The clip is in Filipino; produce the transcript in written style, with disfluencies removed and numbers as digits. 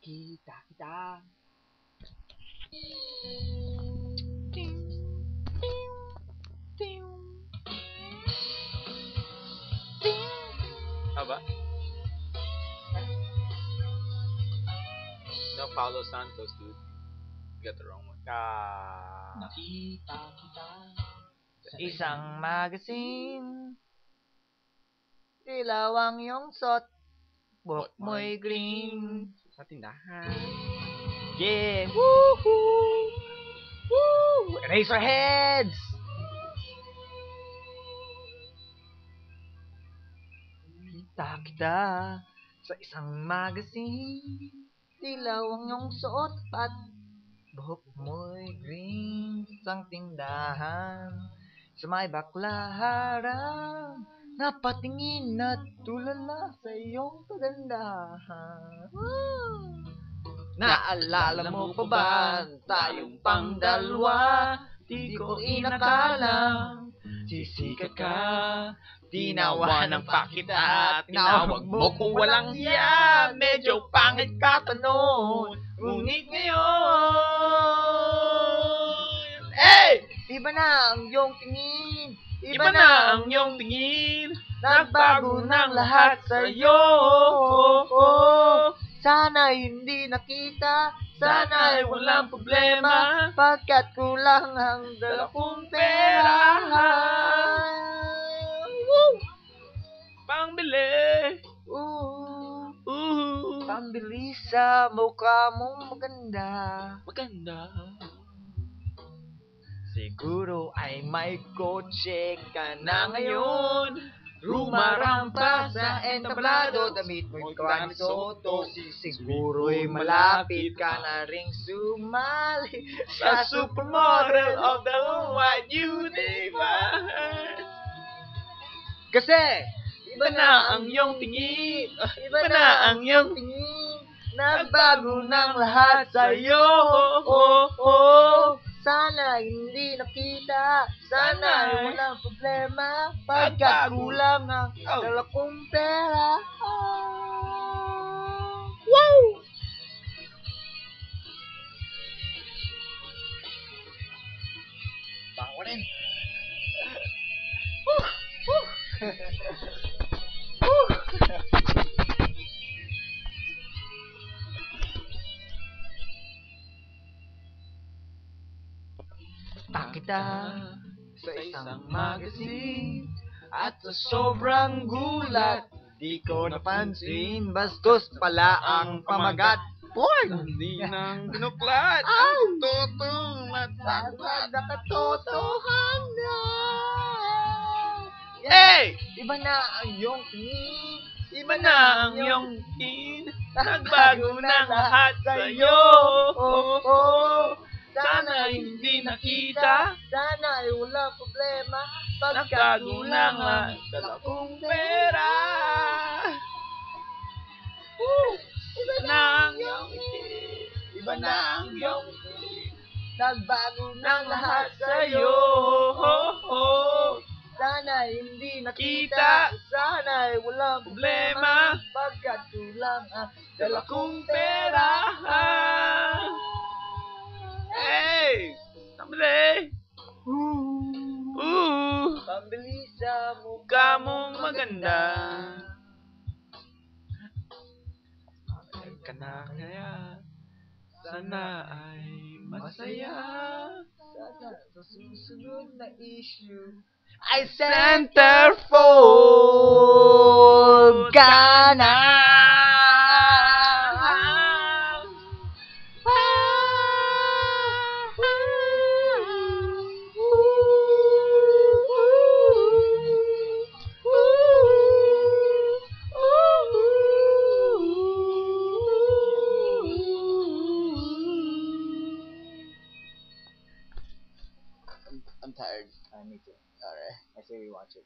Kita-kita. Aba? No, Paulo Santos, dude. You got the wrong one. Nakita kita Sa isang magazine, dilaw ang iyong suot, buhok mo'y green. Sa tindahan. Yeah! Woohoo! Woo! Eraserheads! Kita sa isang magazine, dilaw ang iyong suot at buhok mo'y green. Isang tindahan sa may baklaran, napatingin at tulala sa iyong kagandahan. Naalala mo pa ba tayong pangdalwa? Di ko inakalang sisikat ka. Tinawanan pa kita, tinawag mo kung walang hiya. Medyo pangit ka pa noon, ngunit ngayon, hey! Iba na ang iyong tingin, Iba na ang iyong tingin. nagbago ng lahat sa'yo. Sana hindi nakita, sana ay walang problema, pagkat kulang ang dala kong pera. Woo! Pangbili. Pambili sa mukha mong maganda. Maganda. Siguro ay may kotse ka na ngayon, rumarampa sa entablado, damit mo'y kawang soto. Siguro'y malapit ka na ring sumali sa supermodel of the white universe. Kasi Iba na ang iyong tingin. iba na ang iyong tingin, nagbago ng lahat sa'yo. Sana hindi nakita, sana ay walang problema, pagkat kulang ang dala kong pera. Woo! Bako rin. Kita sa isang magazine, at sa sobrang gulat, di ko napansin, bastos pala ang pamagat. Porn! Hindi nang binuklat. Ay! Ang totong Sagad na katotohanan. Hey! Iba na ang iyong tingin, Iba na ang iyong tingin. Nagbago na lahat sa'yo. Sana hindi nakita. Sana ay walang problema, pagkat Nagbago kulang lang ang dala kong pera. Iba na ang iyong tingin. Iba na ang iyong tingin. nagbago ng lahat Sa'yo. Sana ay hindi Kita. nakita, sana ay walang Problema. problema, pagkat kulang ang Dala kong pera. Hey! Pambili. Pambili sa Mukha mong maganda. Ka na kaya. Sana ay masaya. Sana sa susunod na issue ay Centerfold ka na. I'm tired. I need to. Alright. I say we watch it.